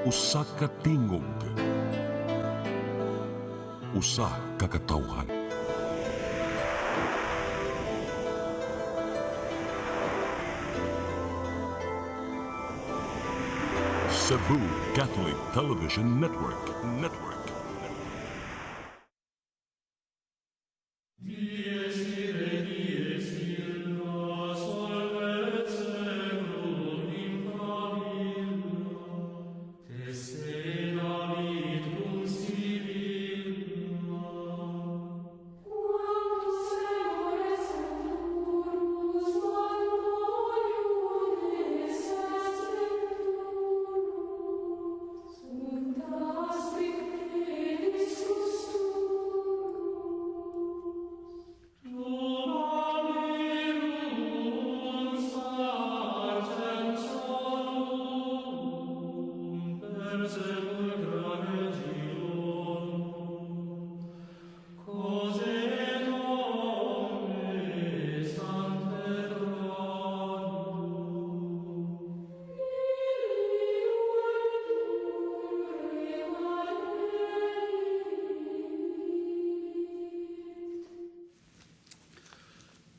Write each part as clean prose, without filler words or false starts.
Usa ka tingog, usa ka katawhan. Cebu Catholic Television Network.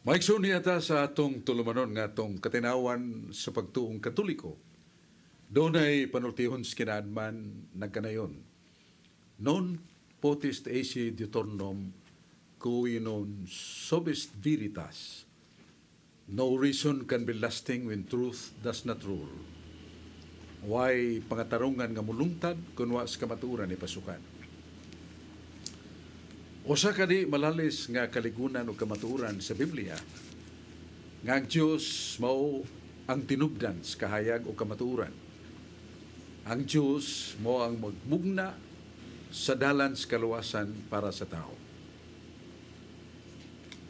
Maigsoon niyata sa atong tulumanon nga atong katinawan sa pagtuong Katoliko. Doon ay panultihon skinaadman nagkanayon. Non potest esse deuteronom cui non sobest veritas. No reason can be lasting when truth does not rule. Why pangatarungan nga mulungtad kunwa sa kamaturan ni pasukan. Usa ka di malalis nga kaligunan o kamaturan sa Biblia nga ang Diyos mao ang tinubdan sa kahayag o kamaturan. Ang Diyos mao ang magmugna sa dalan sa kaluwasan para sa tao.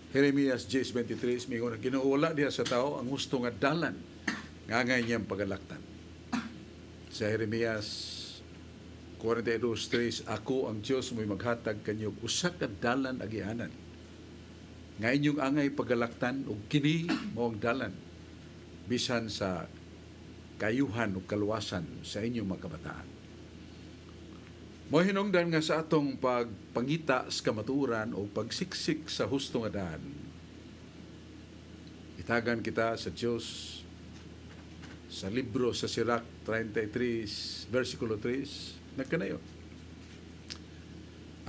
Jeremias 10:23 mingon ginuula diha sa tao ang gusto nga dalan nga angay niyang pagalaktan. Sa Jeremias 42:3, ako ang Diyos mo'y maghatag kanyo usa ka dalan agianan. Nga inyong angay pagalaktan ug kini mao ang dalan bisan sa kayuhan ug kaluwasan sa inyong mga kabataan. Mao hinungdan nga sa atong pagpangita sa kamaturan o pagsiksik sa husto nga daan. Itagan kita sa Diyos sa libro sa Sirach 33 versikulo 3 nagkanayon.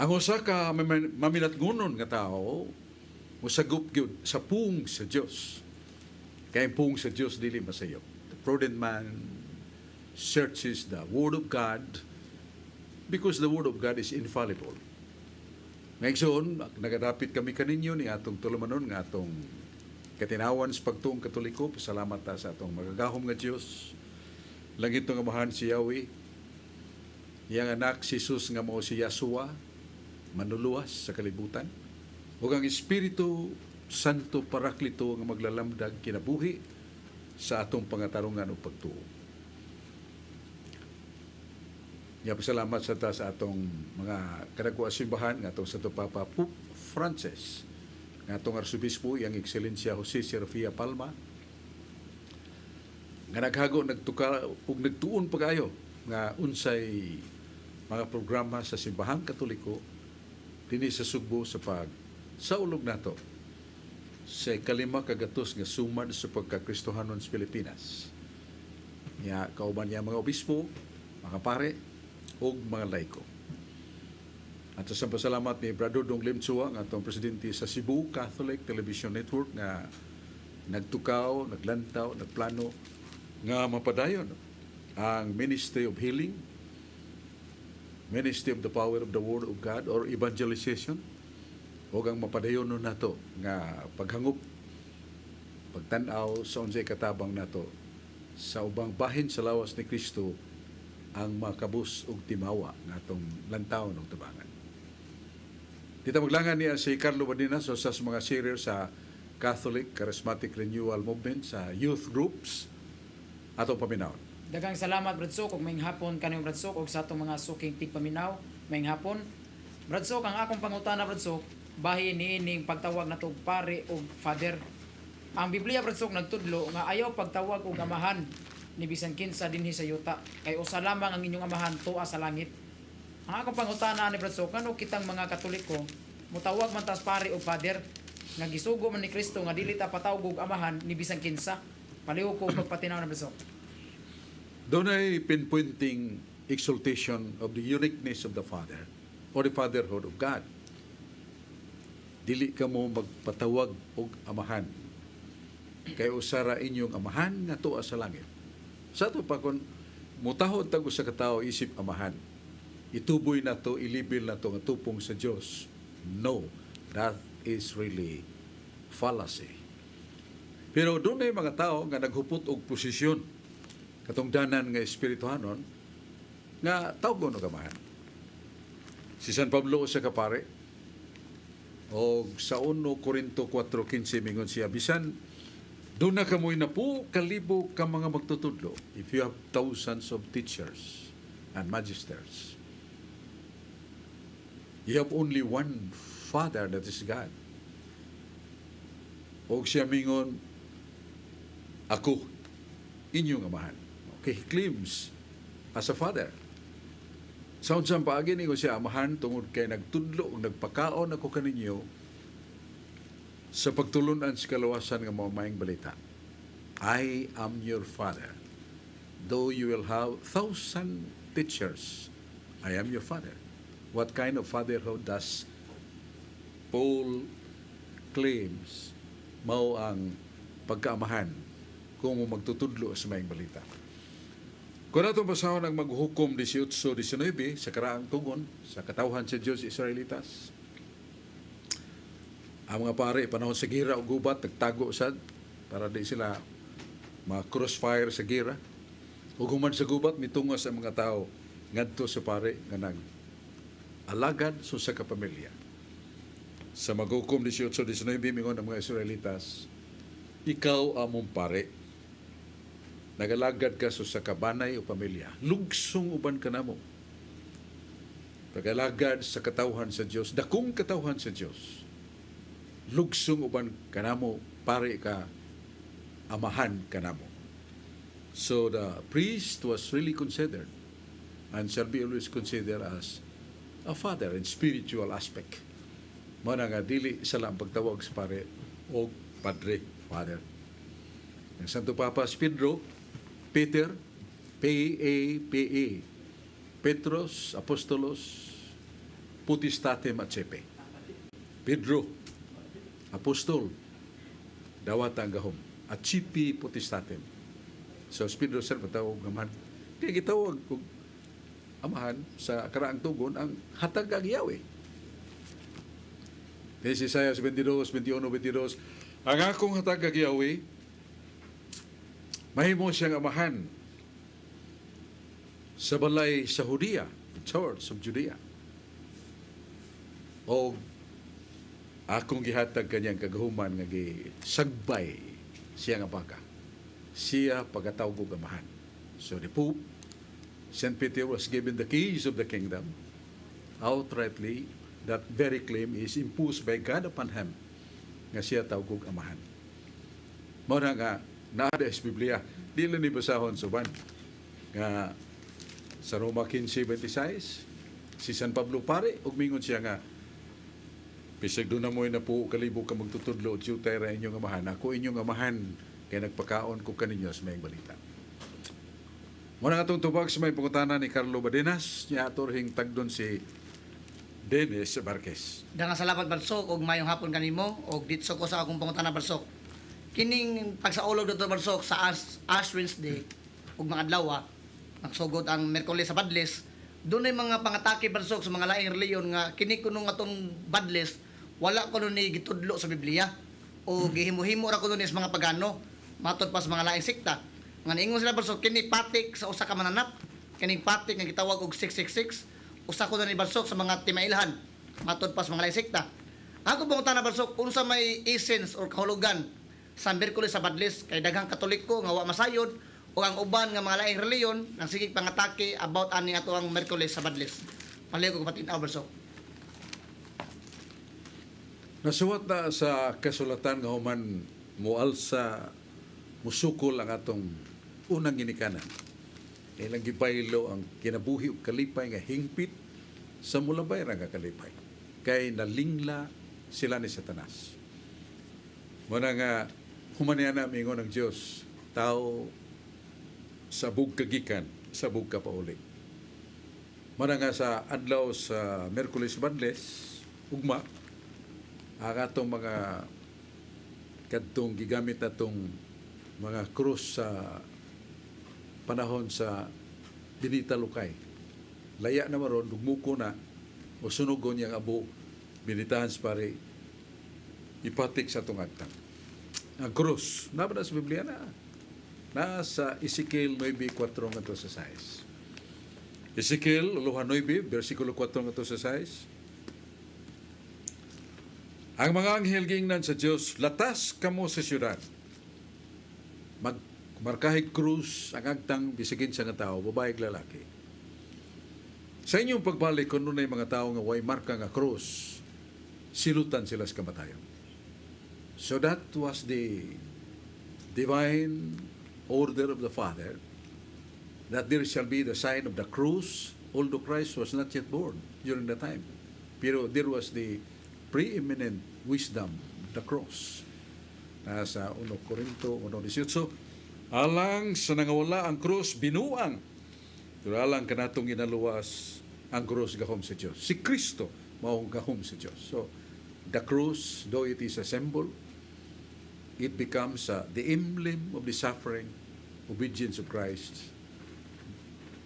Ang usa ka mamilatgunon nga tao musagop gyud sa pung sa Dios. Kay pung sa Dios dili masayop. The prudent man searches the word of God because the word of God is infallible. Ngayon, nagadapit kami kaninyo ni atong tulumanon nga atong katinawan sa pagtuong Katoliko. Pasalamat ta sa atong magagahom nga Dios. Langit nga mahan si Yahweh. Iyang anak si Jesus nga mao si Yahshua manuluwas sa kalibutan. Ug ang Espiritu Santo Paraklito nga maglalamdag kinabuhi sa atong pangatarungan o pagtuo. Nya pasalamat sa ta sa atong mga kadagwa simbahan nga atong Santo Papa Pope Francis, nga atong Arsobispo yang Ekscelensya Jose Serafia Palma, nga naghago nagtuka ug nagtuon pa kayo nga unsay mga programa sa simbahang Katoliko dinhi sa Sugbo sa saulog nato sa kalima kagatos nga sumad sa pagkakristohanon sa Pilipinas. Nya kauban niya mga obispo, mga pare ug mga laiko. At sa pasalamat ni Brother Dong Limtsua nga atong presidente sa Cebu Catholic Television Network nga nagtukaw, naglantaw, nagplano nga mapadayon ang Ministry of Healing, Ministry of the Power of the Word of God or Evangelization, o ang mapadayon nato nga paghangop, pagtanaw sa unsay katabang nato sa ubang bahin sa lawas ni Kristo ang makabus og timawa nga atong lantawon og tabangan. Dito maglangan niya si Carlo Badinas sa mga sharer sa Catholic Charismatic Renewal Movement sa youth groups atong paminawon. Daghang salamat Bradsok ug maayong hapon kaniyong Bradsok ug sa atong mga suking tigpaminaw maayong hapon. Bradsok, ang akong pangutana Bradsok, bahin niining pagtawag nato og pare ug father. Ang Biblia Bradsok nagtudlo nga ayaw pagtawag og amahan ni bisan kinsa dinhi sa yuta. Kay usa lamang ang inyong amahan tuwa sa langit. Ang akong pangutana ni Brad Sok, kano kitang mga Katoliko mutawag man tas pare o father nga gisugo man ni Kristo nga dili ta patawag og amahan ni bisan kinsa. Palihog ko pagpatinaw na Brad Sok. Doon ay pinpointing exaltation of the uniqueness of the Father or the fatherhood of God. Dili ka mo magpatawag og amahan. Kay usara inyong amahan nga tuwa sa langit. Sa to pa kung mutahod tago sa katao isip amahan. Ituboy na to, ilibil na to nga tupong sa Dios. No, that is really fallacy. Pero doon ay mga tao nga naghupot og posisyon katong danan nga espirituhanon nga tawag og amahan. Si San Pablo sa kapare o sa 1 Corinto 4:15 mingon siya, bisan doon na kamoy na po kalibo ka mga magtutudlo if you have thousands of teachers and magisters. You have only one Father, that is God. O siya mingon, ako, inyong amahan. Okay, he claims as a father. Sa unsang paagi ni ko siya amahan tungod kay nagtudlo o nagpakaon ako kaninyo sa pagtulunan sa kalawasan ng mga maayong balita. I am your father. Though you will have 1,000 teachers, I am your father. What kind of fatherhood does Paul claims mao ang pagkaamahan kung magtutudlo sa maayong balita? Kung natong basahon ang maghukom 18-19 sa karaang tugon sa katawhan sa Diyos Israelitas, ang mga pare panahon sa gira o gubat nagtago sad para di sila ma-crossfire sa gira. Ug human sa gubat mitungos ang mga tao ngadto sa pare nga nag alagad sa kapamilya. Sa maghukom 18-19 mingon ang mga Israelitas, ikaw among pare, nagalagad ka sa kabanay o pamilya, lugsong uban ka namo. Nagalagad sa katawhan sa Dios, dakong katawhan sa Dios. Lugsong uban kanamo, pare ka, amahan kanamo. So the priest was really considered and shall be always considered as a father in spiritual aspect. Mao nga dili sa lang pagtawag sa pare o padre, father. Ang Santo Papa Pedro, Peter, P-A-P-A, Petros, Apostolos, Putistatem at Sepe. Pedro, Apostol, dawat ang gahom, at Chipi Putistatem. So, Pedro sir, patawag amahan. Kaya gitawag kong amahan sa karaang tugon ang hatag ang Yahweh. This is Isaiah 22, 21, 22. Ang akong hatag ang Yahweh, mahimo siyang amahan sa balay sa Judea, the Church of Judea. O akong gihatag kanyang kagahuman nga gisagbay siya nga baka. Siya pagkatawag og amahan. So the Pope, St. Peter was given the keys of the kingdom. Outrightly, that very claim is imposed by God upon him nga siya tawag og amahan. Mao na nga naada sa Biblia, di lang ni basahon suban nga sa Roma 15:26 si San Pablo pare ug mingon siya nga bisag do na moy na po kalibo ka magtutudlo tiyutay ra inyong amahan, ako inyong amahan kay nagpakaon ko kaninyo sa mayang balita. Muna nga itong tubag sa may pangutana ni Carlo Badenas, niya atorhing tagdon si Dennis Marquez. Dangan salamat Barsok og mayong hapon kanimo og ditso ko sa akong pangutana Barsok. Kining pagsaulog dito Barsok sa Ash Wednesday ug mga adlaw nagsugod ang Miyerkules sa Badles. Doon ay mga pangatake Barsok sa mga laing reliyon nga kini kuno nga atong Badles wala kuno ni gitudlo sa Biblia o gihimo-himo ra kuno ni sa mga pagano matod pa sa mga laing sekta. Nga niingon sila Barsok kini patik sa usa ka mananap, kining patik nga gitawag og 666 usa ko na ni Barsok sa mga timailhan matod pa sa mga laing sekta. Ako pangutana Barsok unsa may essence or kahulugan sa Miyerkules sa Badles kay daghang Katoliko nga wa masayod o ang uban nga mga laing reliyon nang sige pangatake about ani ato ang Miyerkules sa Badles. Paligo ko patin Barsok. Nasuwat na sa kasulatan nga human mualsa musukol ang atong unang ginikanan. Ilang gibaylo ang kinabuhi ug kalipay nga hingpit sa mulabay ra nga kalipay. Kay nalingla sila ni Satanas. Muna nga humanian na mingon ng Diyos, tao sabog kagikan, sabog ka pauli. Muna nga sa adlaw sa Merkulis Badles, ugma, ang atong mga kadtong gigamit natong mga krus sa panahon sa Binita Lukay. Laya na maron, dugmuko na, o sunugon niyang abo, binitahan sa pare, ipatik sa itong agtang. Ang krus, nabada sa Biblia na, nasa Ezekiel 9:4 nga sa 6. Ezekiel 9, versikulo 4 nga sa 6. Ang mga anghel gingnan sa Dios, latas kamo sa syudad. Markahig krus ang agtang bisigin sa nga tao, babae ug lalaki. Sa inyong pagbalik kung nunay mga tao nga way marka nga krus, silutan sila sa kamatayon. So that was the divine order of the Father, that there shall be the sign of the cross, although Christ was not yet born during the time. Pero there was the preeminent wisdom, the cross. Nasa 1 Corinto 1:18, alang sa nangawala ang krus, binuang. Pero alang kanatong inaluwas ang krus gahom sa Diyos. Si Kristo maong gahom sa Diyos. So, the cross, though it is a symbol, it becomes the emblem of the suffering, obedience of Christ,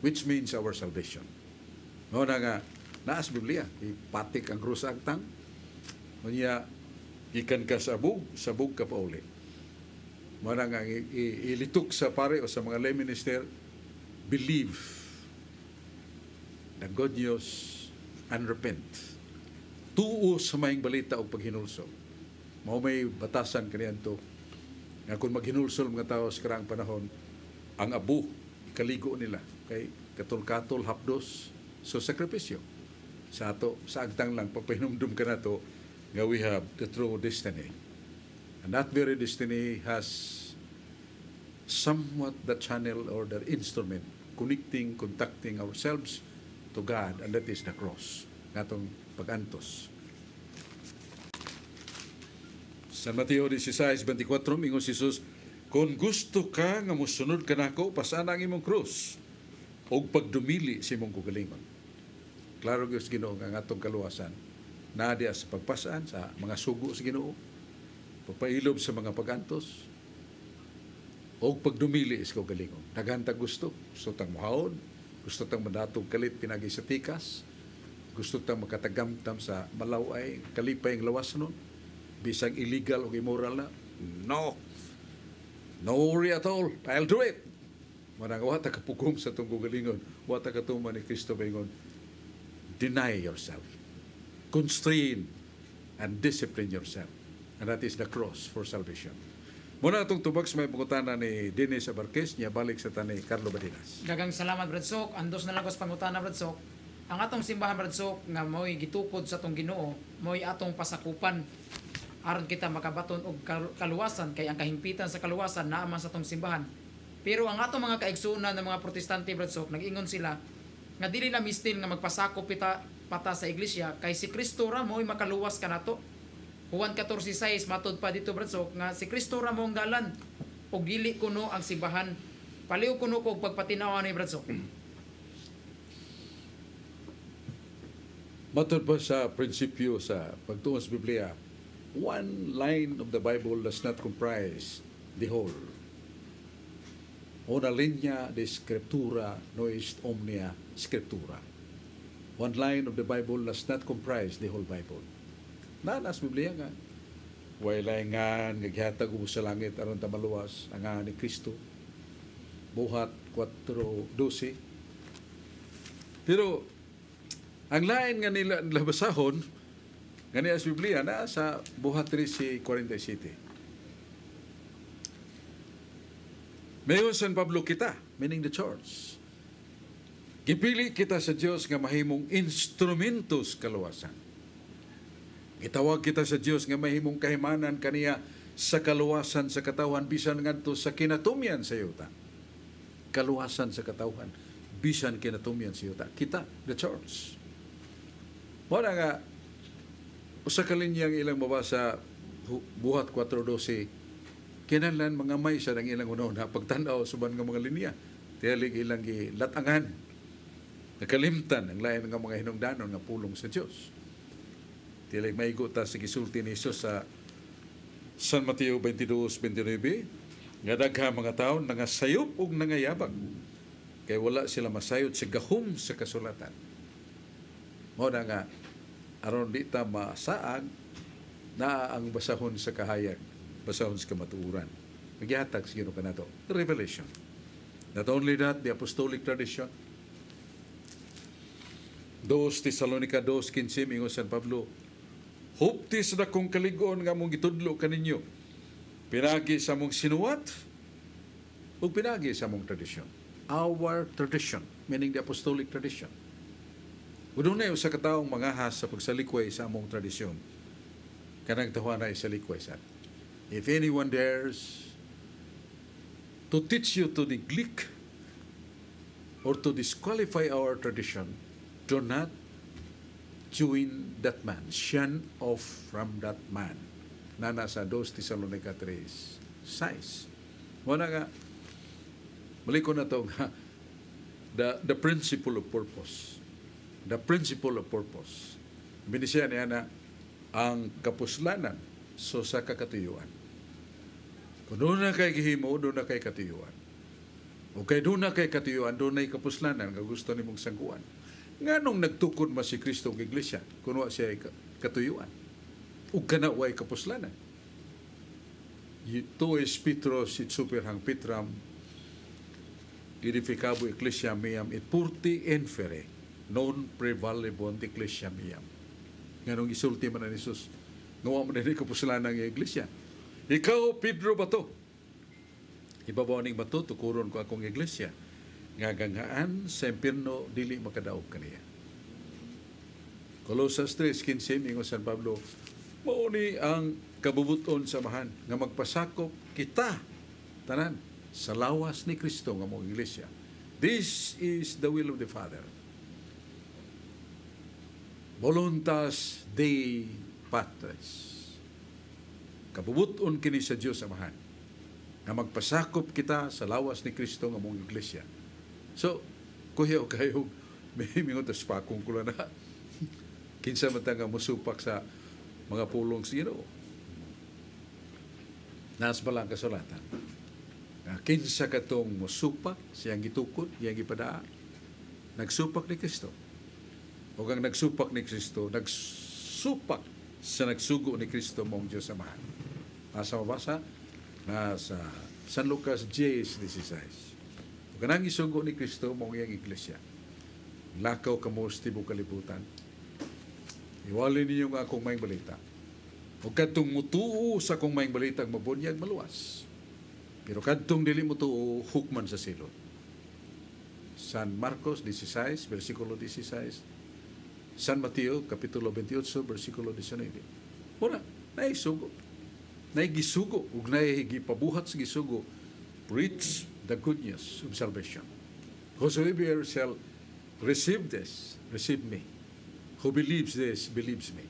which means our salvation. Mao na nga, naas Biblia, ipatik ang krus agtang, niya, ikan ka sabog ka pa uli. Mao na nga, ilitok sa pare o sa mga lay minister, believe the good news and repent. Tuo sa maing balita o paghinulso. Mao may batasan kaniadto nga kung maghinulsol mga tao sa karang panahon, ang abo ikaligo nila kay katol-katol hapdos so sakripisyo sa ato sa agtang lang pagpahinumdum kanato nga we have the true destiny, and that very destiny has somewhat the channel or the instrument contacting ourselves to God, and that is the cross natong pagantos. San Mateo 16:24 mingon si Jesus, kung gusto ka nga mosunod ka nako, pasana ang imong krus og pagdumili sa imong kagalingon. Klaro gyud Ginoo nga atong kaluwasan naa diha sa pagpasaan sa mga sugo sa Ginoo, pagpailob sa mga pagantos og pagdumili sa kagalingon. Daghan ta gusto tang muhaon, gusto tang madatog kalit pinagi sa tikas, gusto tang makatagamtam sa malaway kalipay ang lawas nun, bisag illegal o immoral na. No worry at all, I'll do it. Marang wata kapugong sa itong kagalingon, wata katuman ni Kristo baingon, deny yourself, constrain and discipline yourself, and that is the cross for salvation. Muna itong tubag sa may pangutana ni Dennis Abarquez, niya balik sa tani Carlo Badinas. Dagang salamat, Brad Sok. Andos na lang ko sa pangutana, Brad Sok. Ang atong simbahan, Brad Sok, nga mo'y gitukod sa atong Ginoo, mo'y atong pasakupan aron kita makabaton og kaluwasan, kay ang kahimpitan sa kaluwasan naa man sa atong simbahan. Pero ang atong mga kaigsunan ng mga protestante, Brad Sok, nag-ingon sila nga dili na mistin nga magpasakop pata sa iglesia, kay si Kristo ra mo'y makaluwas kanato. Juan 14:6 matud pa dito, Brad Sok, nga si Kristo ra mo ang galan og dili kuno ang simbahan. Paliw kuno ko og pagpatinaw ni Brad Sok. Matod pa sa prinsipyo sa pagtuon sa Biblia, one line of the Bible does not comprise the whole. Una linya de scriptura no est omnia scriptura. One line of the Bible does not comprise the whole Bible. Nanas Biblia nga. Way laingan, naghihatag mo sa langit aron ta maluwas ang nga ni Kristo. Buhat 4:12. Pero ang lain nga nila labasahon nga niya sa Biblia na sa Buhat 13:47. Mayon San Pablo kita, meaning the church. Gipili kita sa Dios nga mahimong instrumentos kaluwasan. Gitawag kita sa Dios nga mahimong kahimanan kaniya sa kaluwasan sa katawan bisan ngadto sa kinatumyan sa yuta. kaluwasan sa katawhan bisan kinatumian sa yuta. Kita, the church. Mo na nga usa ka linyang ilang mabasa buhat 4:12 kinahanglan mga may sa nang ilang una pagtan-aw suban nga mga linya. Tiyalig ilang gilatangan. Nakalimtan ang lain nga mga hinungdanon nga pulong sa Dios. Tiyalig maigo ta sa gisulti ni Jesus sa San Mateo 22:29 nga dagha mga tawo nangasayop ug nangayabang kay wala sila masayod sa gahom sa kasulatan. Mao na nga aron di ta masaag na ang basahon sa kahayag, basahon sa kamatuoran. Magihatag siguro kanato revelation. Not only that, the apostolic tradition. 2 Tesalonica 2:15 ingon San Pablo, hupti sa dakong kaligon nga mong gitudlo kaninyo, pinagi sa mong sinuwat, ug pinagi sa mong tradisyon. Our tradition, meaning the apostolic tradition. Udunay usa ka taong mangahas sa pagsalikway sa among tradisyon. Kanang tawana ay salikway sa. If anyone dares to teach you to neglect or to disqualify our tradition, do not join that man. Shun off from that man. Na nasa 2 Tesalonica 3:6. Muna nga, muli ko na ito nga, the principle of purpose. The principle of purpose. Binisya niya na ang kapuslanan so sa kakatuyuan. Kung doon na kay gihimo, doon na kay katuyuan. O kay doon na kay katuyuan, doon na kapuslanan nga gusto ni mong sangguan. Nga nung nagtukod ma si Kristo ng Iglesia, kuno siya ay katuyuan. O kanaway kapuslanan. Ito is Petros it superhang Petram edificabo Ecclesia miam et purti infere non prevalebont Ecclesia miam. Nga nung isulti man na ni Jesus, ngawa mo na rin kapuslanan ng Iglesia. Ikaw, Pedro ba to? Ibabaw ning bato, tukuron ko akong iglesia. Nga ganghaan sa impirno, dili makadaog kaniya. Colossus 3:15, ingon San Pablo, mauni ang kabubuton samahan nga magpasakop kita, tanan, sa lawas ni Kristo nga mong iglesia. This is the will of the Father. Voluntas Dei Patris. Kabubuton kini sa Dios Amahan nga magpasakop kita sa lawas ni Kristo nga mong iglesia. So, kuyaw kayo may mingon tas pakong kula na kinsa man ta nga mosupak sa mga pulong sa Ginoo. Nas balang kasulatan. Kinsa katong mosupak siyang gitukod, iyang gipadaa. Nagsupak ni Kristo. O ang nagsupak ni Kristo, nagsupak sa nagsugo ni Kristo mong Diyos Amahan. Asa mabasa? Nasa San Lucas 10:16. O kanang isugo ni Kristo mong iyang iglesia. Lakaw ka mo sa tibok kalibutan. Iwali ninyo nga akong mayang balita. O kadtong mutuo sa akong mayang balita mabunyag maluwas. Pero kadtong dili mutuo hukman sa silot. San Marcos 16, versikulo 16. San Mateo, Kapitulo 28, versikulo 19. Muna, naisugo. Naigisugo, ug naigipabuhat sa gisugo, preach the good news of salvation. Whosoever shall receive this, receive me. Who believes this, believes me.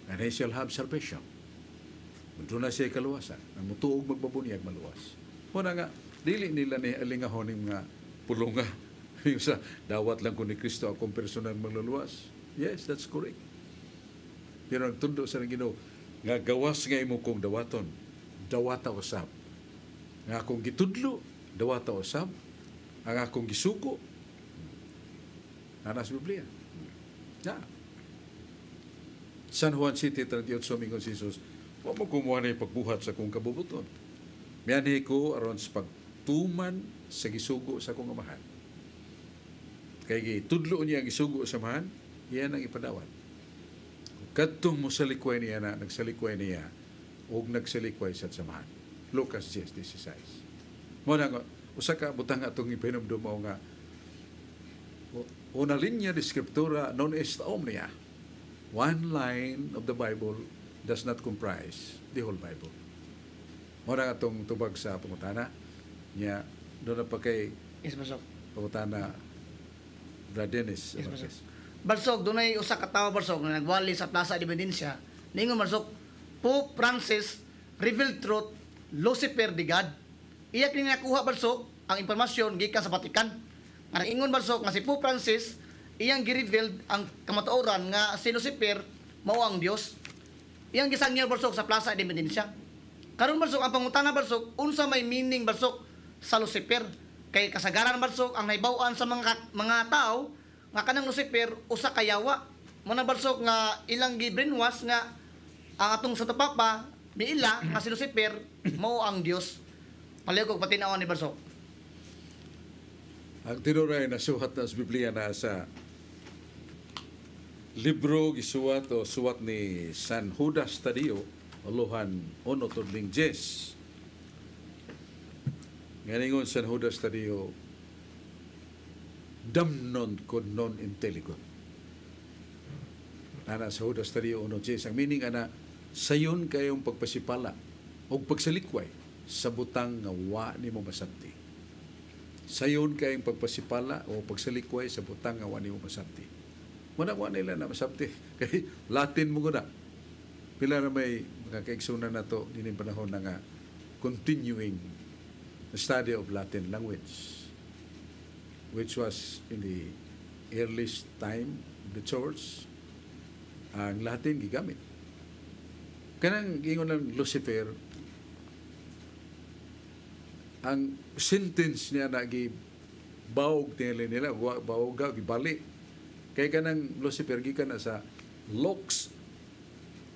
And he shall have salvation. Doon na siya kaluwasan. Ang mutuog magbabunyag maluwas. Muna nga, dili nila ni alingahon ng mga pulunga. Yung sa dawat lang ko ni Kristo akong personal magluluwas. Yes, that's correct. Pero ang tundo sa Ginoo nga gawas nga imo kong dawaton, dawata usab. Nga akong gitudlo, dawata usab. Ang akong gisuko, nanas Biblia. Ya. San Juan City 38 mingon si Jesus, wa mo kumuha na pagbuhat sa akong kabubuton. Miyanhi ko aron sa pagtuman sa gisugo sa akong amahan. Kaya tudlo niya ang isugo sa mahan, iyan ang ipadawat. Kadtong mo salikway niya na, nagsalikway niya, o nagsalikway sa samahan. Lucas 10:16. Muna nga, usa ka butang atong ipahinumdum mo nga, una linya de scriptura non est omnia. One line of the Bible does not comprise the whole Bible. Muna nga atong tubag sa pangutana, niya, Doon na pa kay Yes, Barsok. pangutana Brad Dennis. Yes, Marquez. Barsok, dunay usa ka tawo Barsok nga nagwali sa Plaza Independencia. Ningon Barsok, Pope Francis revealed truth, Lucifer the God. Iya kini nakuha Barsok ang impormasyon gikan sa Vatican. Nga ingon Barsok nga si Pope Francis iyang gi-revealed ang kamatuoran nga si Lucifer mao ang Dios. Iyang gisangyan Barsok sa Plaza Independencia. Karon Barsok ang pangutana Barsok, unsa may meaning Barsok sa Lucifer? Kay kasagaran Barsok ang naibaw-an sa mga tao nga kanang Lucifer usa ka yawa. Muna Barsok nga ilang gi-brainwash nga ang atong Santo Papa miila nga si Lucifer mao ang Dios. Palayo kog patinawan ni Barsok. Ang tinuray na suhat na sa Biblia na sa libro gisuwat o suwat ni San Judas Tadeo, Uluhan 1:10. Nganingon San Judas Tadeo, damnon con non intelligot. Ana sa Judas Tadeo 1:10, ang meaning ana, sayon kayong pagpasipala o pagsalikway sa butang nga wa nimo masabti. Sayon kayong pagpasipala o pagsalikway sa butang nga wa nimo masabti. Muna wa nila na masabti. Kay Latin mo guna. Pila na may mga kaigsunan na to dining panahon na nga continuing the study of Latin language, which was in the earliest time of the church. Ang Latin gigamit. Kanang ingon ng Lucifer, ang sentence niya na gibawog nila, bawog ka, gibali. Kaya kanang Lucifer, gikan na sa lux,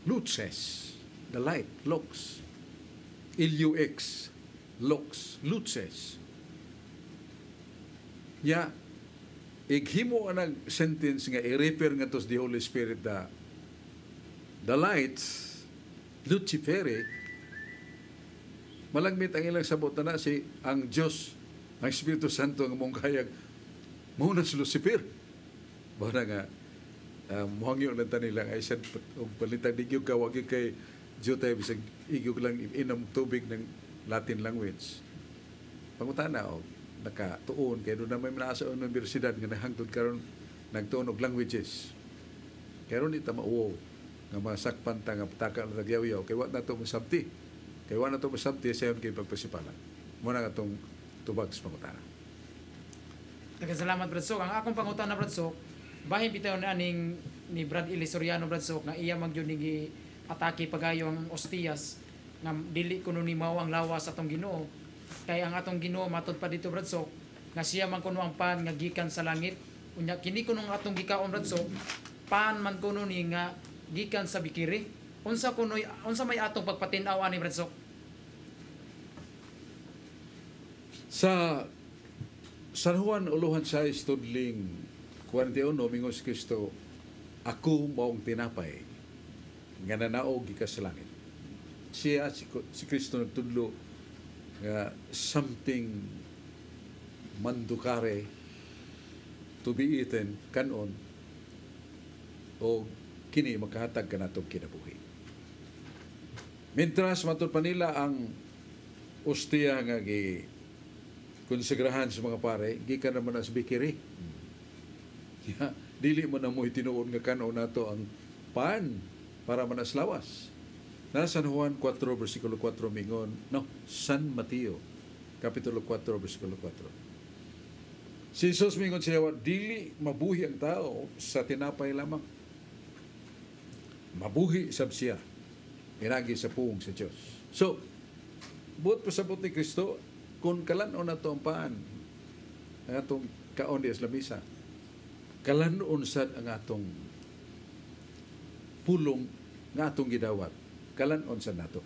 luces, the light, lux, Lux, lux, luces. Ya, ighimo ang sentence nga i-refer nga to sa the Holy Spirit the lights, Lucifere, malagmit ang ilang sabot na si ang Diyos, ang Espiritu Santo ang mong kayag muna si Lucifer. Bana nga, muhangyo lang tanilang ay sad palitang digyo ka, wag yung kay Jotay, bisag igyo lang inom tubig ng Latin language. Pangutana o, nakatuon, kaya doon na may manaasa o universidad nga nahangtod karon nagtuon og languages. Kaya ron ita mauwaw nga masakpan ta nga pataka na tagyaw-yaw, kaya wala na ito masabti. Kaya wala na ito masabti, sayon kayo pagpasipalan. Muna nga itong tubag sa pangutana. Nagkasalamat Brad Sok. Ang akong pangutana Brad Sok, bahin bitaw na ni Brad Ili Soriano Brad Sok nga iya magyunigi atake pagayo ang ostias nga dili kuno ni mao ang lawas atong Ginoo. Kay ang atong Ginoo matud pa dito Brad Sok nga siya man kuno ang pan nga gikan sa langit. Unya kini kuno ang atong gikaon Brad Sok, pan man kuno ni nga gikan sa bikiri. Unsa may atong pagpatin-aw ani Brad Sok? Sa San Juan Uluhan 6 Tudling 41 mingon si Kristo, ako maong tinapay nga nanaog gikas sa langit. Siya si Kristo nagtudlo nga something mandukare to be eaten kanon o kini makahatag kanatong kinabuhi. Mintras matud pa nila ang ostiya nga konsegrahan sa mga pare, gikan naman as bikiri. Ya, dili mo na mo itinuod nga kanon nato ang pan para manas lawas. Na San Juan 4 versikulo 4 mingon, no, San Mateo kapitulo 4 versikulo 4. Si Jesus mingon siya, dili mabuhi ang tao sa tinapay lamang. Mabuhi sab siya pinagi sa puong sa Dios. So, buot pasabot ni Kristo, kung kalanon na ito ang paan, ang atong kaon di Islamisa, kalanon sad ang atong pulong nga atong gidawat, kalanon sad nato.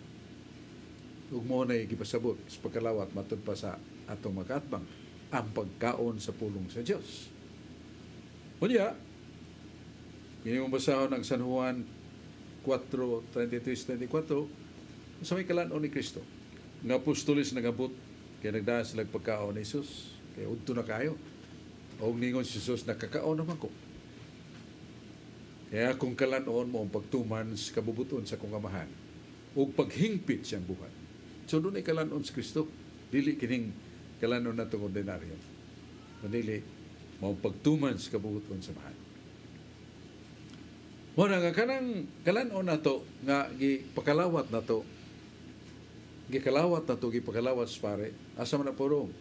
Ug mo na gipasabot sa pagkalawat matud pa sa atong makatbang ang pagkaon sa pulong sa Dios. Unya, kini mo basahon ang San Juan 4:33-34, sa may kalanon ni Kristo. Nga apostoles nagabot kaya nagdaan sila pagkaon ni Jesus. Kaya udto na kayo. O ningon si Jesus, nakakaon naman ko. Kaya kung kalanon mo ang pagtuman sa kabubuton sa kong amahan, o paghingpit siyang buhat. So doon ay kalanon si Kristo. Dili kining Kalano na itong ordinaryo. Manili, mao pagtuman sa kabubuton sa mahal. Muna nga kanang kalano na to nga gipakalawat na to. Gikalawat na to, gipakalawat sa pare. Asa man na purong?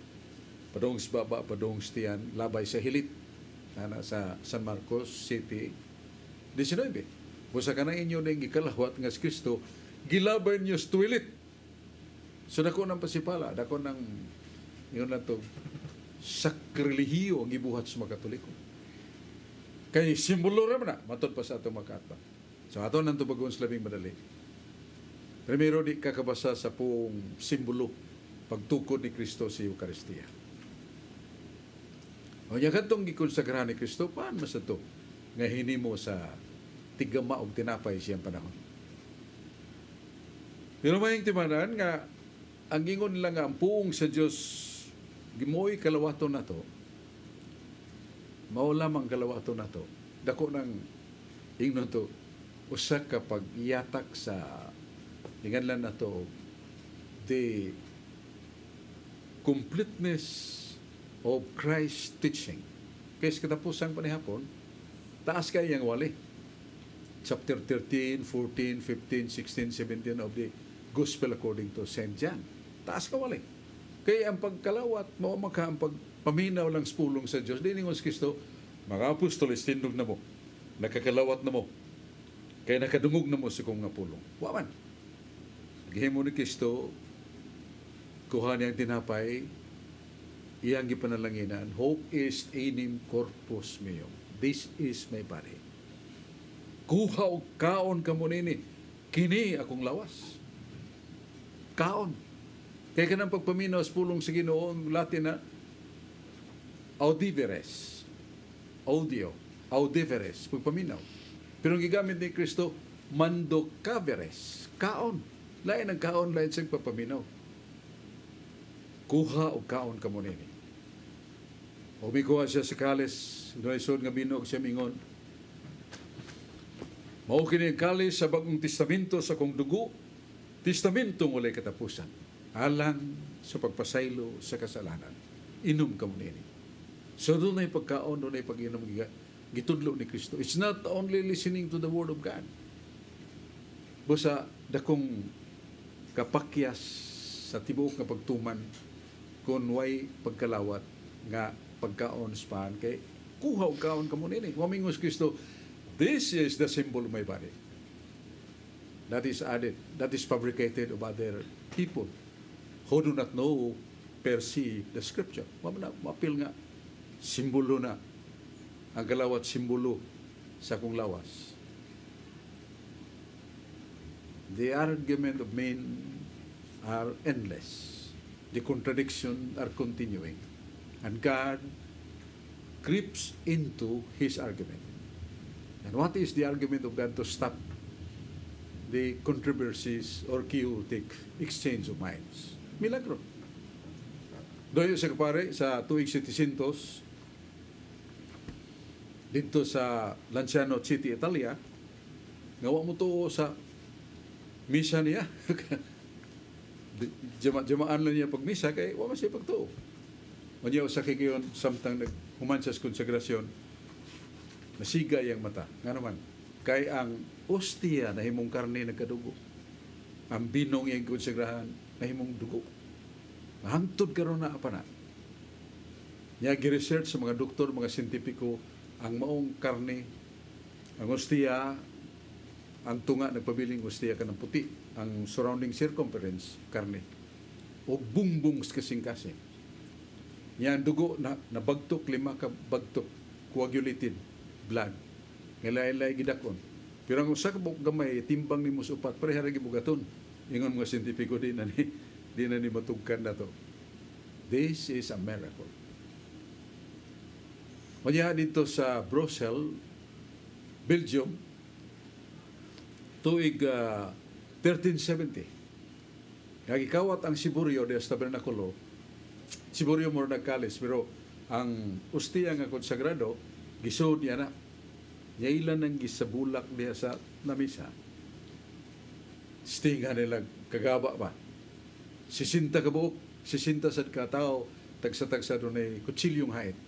Padong sa baba, padong sa tiyan, labay sa hilit. Na sa San Marcos City, 19. Busa ka na inyo na gikalawat nga sa Kristo, gilabay niyo sa toilet. So dako ng pasipala, dako ng yun na to, sakrilihiyo ang gibuhat sa mga Katoliko. Kay simbolo ra man na, matod pa sa atong makatba. So ato nang tubagon sa labing madali. Primero di kakabasa sa pong simbolo pagtukod ni Kristo sa Eucharistia. O niya katong gikonsagrahan ni Kristo, paano mas ito nga hinimo sa tigama o tinapay siyang panahon. Pero may timanan nga ang ingon nila nga ang puong sa Diyos gimoy kalawato na to, mao lamang kalawato na to, dako ng ingnon to, usa ka pag-iyatak sa inganlan na to, the completeness of Christ's teaching. Kaya sa katapusang panihapon, taas kayo yung wali. Chapter 13, 14, 15, 16, 17 of the Gospel according to St. John. Taas ka wali. Kaya ang pagkalawat, maumaka ang pagpaminaw lang spulong sa Diyos. Di ningon si Kristo, mga apostoles, tindog na mo. Nakakalawat na mo. Kaya nakadungog na mo sa kong nga pulong. Waman. Gihimo ni Kristo, kuha niyang tinapay, iyang gipanalanginan, hoc est enim corpus meum. This is my body. Kuha o kaon ka mo nini. Kini akong lawas. Kaon. Kaya ka ng pagpaminaw sa pulong sa Ginoo, ang Latin na audiveres. Audio. Audiveres. Pagpaminaw. Pero ang gigamit ni Kristo, mandocaveres. Kaon. Lain ang kaon, lain sa pagpaminaw. Kuha o kaon ka mo nini. O mikuha siya sa kalis, doon nga binog siya mingon. Mao kini ang kalis sa bagong testamento sa kong dugo, testamentong walay katapusan. Alang sa pagpasaylo sa kasalanan. Inom ka mo nini. So doon ay pagkaon, doon ay pag-inom gitudlo ni Kristo. It's not only listening to the Word of God. Busa dakong kapakyas sa tibuok nga pagtuman kung way pagkalawat nga pagkaon sa paan kay kuha og kaon ka mo nini. Mamingos Kristo, this is the symbol of my body. That is added, that is fabricated of other people who do not know per se the scripture. Mapil nga, simbolo na. Ang kalawat simbolo sa kong lawas. The argument of men are endless. The contradiction are continuing. And God creeps into His argument. And what is the argument of God to stop the controversies or chaotic exchange of minds? Milagro. Doon sa kapare, sa tuig 700, dito sa Lanciano City, Italia, ngawa mo to sa misa niya. Jamaan lang niya pag misa, kaya wala siya pagtuo. Manya sa kikiyon, samtang naghuman sa konsagrasyon, nasiga yung mata. Nga naman, kaya ang ostia na himong karne nagkadugo, ang binong yung konsagrahan na himong dugo. Hangtod karon na apa na. Niya gi-research sa mga doktor, mga siyentipiko, ang maong karne, ang ostia, ang tunga, nagpabiling ostia ka ng puti, ang surrounding circumference, karne, o bungbong kasing-kasing. Niya ang dugo na nabagtok, 5 ka bagtok, coagulated blood, ngilay-lay gidakon. Pero ang usa ka gamay, timbang ni mo sa upat, pareha ra gibugaton. Ingon mga siyentipiko di na ni matugkan na to. This is a miracle. Manya dito sa Brussels, Belgium, tuig 1370. Nagikawat ang Siburio de Tabernaculo. Siburio mo nagkalis, pero ang ustia nga konsagrado, gisod niya na. Yailan ang gisabulak niya sa namisa. Stinga nila kagaba pa. 60 ka buok, 60 sad ka tao, tagsa-tagsa doon ay kutsilyong hait.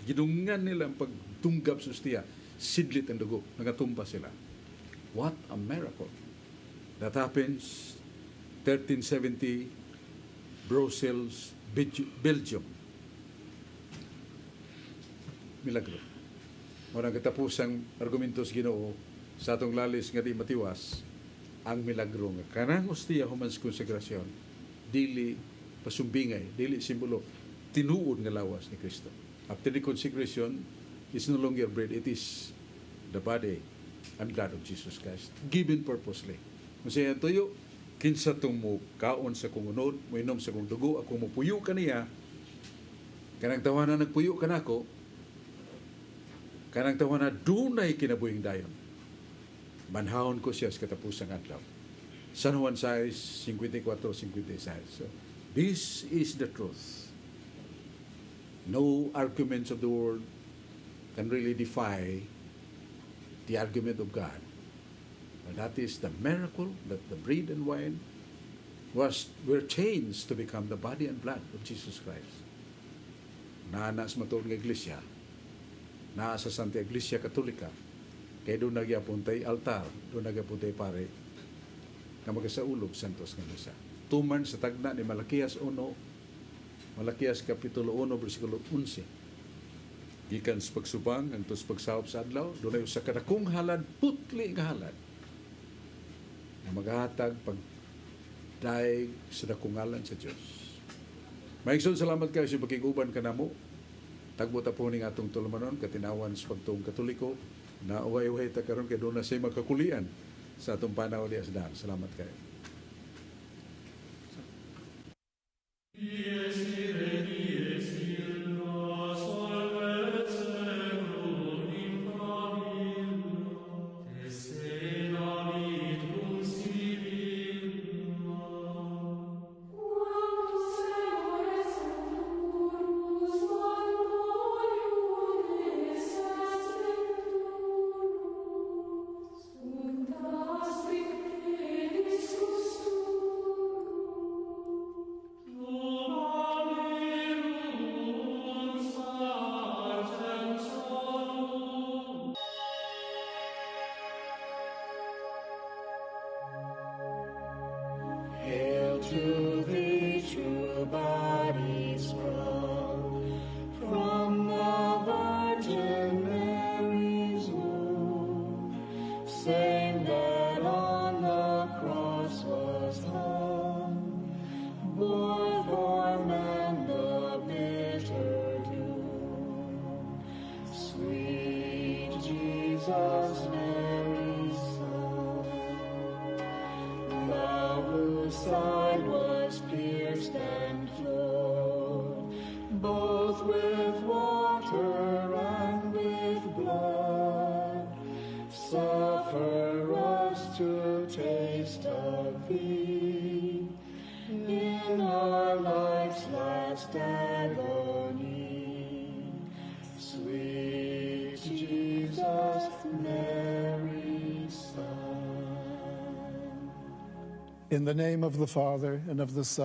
Gidungan nila ang pagtunggab sa ustiya, sidlit ang dugo, nagatumba sila. What a miracle. That happens 1370, Brussels, Belgium. Milagro. Marang katapusang argumentos Ginoo sa atong lalis nga di matiwas, ang milagro nga kanang ustiya human sa konsekrasyon, dili pasumbingay, dili simbolo, tinuod nga lawas ni Kristo. After the consecration, it's no longer bread, it is the body and blood of Jesus Christ, given purposely. Kung siya tuyo, kinsa itong mo kaon sa kong unod, mo inom sa kong dugo, ako mo puyo ka niya, kanang tawanan nagpuyo ka na ako, kanang tawanan dunay kinabuhing dayon. Manhawon ko siya sa katapusang adlaw. San Juan 6, 54-56. So, this is the truth. No arguments of the world can really defy the argument of God. And that is the miracle that the bread and wine were changed to become the body and blood of Jesus Christ. Naana sa matulog ng iglesia, naa sa Santa Iglesia Katolika, kaya doon nagyapuntay altar, doon nagyapuntay pare, na magasaulog santos nga misa. Tuman sa tagna ni Malakias 1, Malakias Kapitulo 1, versikulo 11. Gikan sa pagsubang, ang tos pagsahop sa adlaw, doon ay usa ka dakong halad, putli nga halad, na maghatag pagdaig sa dakong ngalan sa Diyos. Maigsoon, salamat kayo sa pagkiguban ka na mo. Tagbo ta po ning atong tulumanon, katinawan sa pagtuong Katoliko, na uway-uway ta karon kay doon na siya magkakulian sa atong panahon di asdan. Salamat kayo. Hail to thee, true body sprung from the Virgin Mary's womb. Same that on the cross was hung, bore for man the bitter doom. Sweet Jesus, Mary's Son, thou whose side was pierced and flowed, both with water and with blood, suffer us to taste of thee in our life's last agony. Sweet Jesus, Mary's Son. In the name of the Father, and of the Son,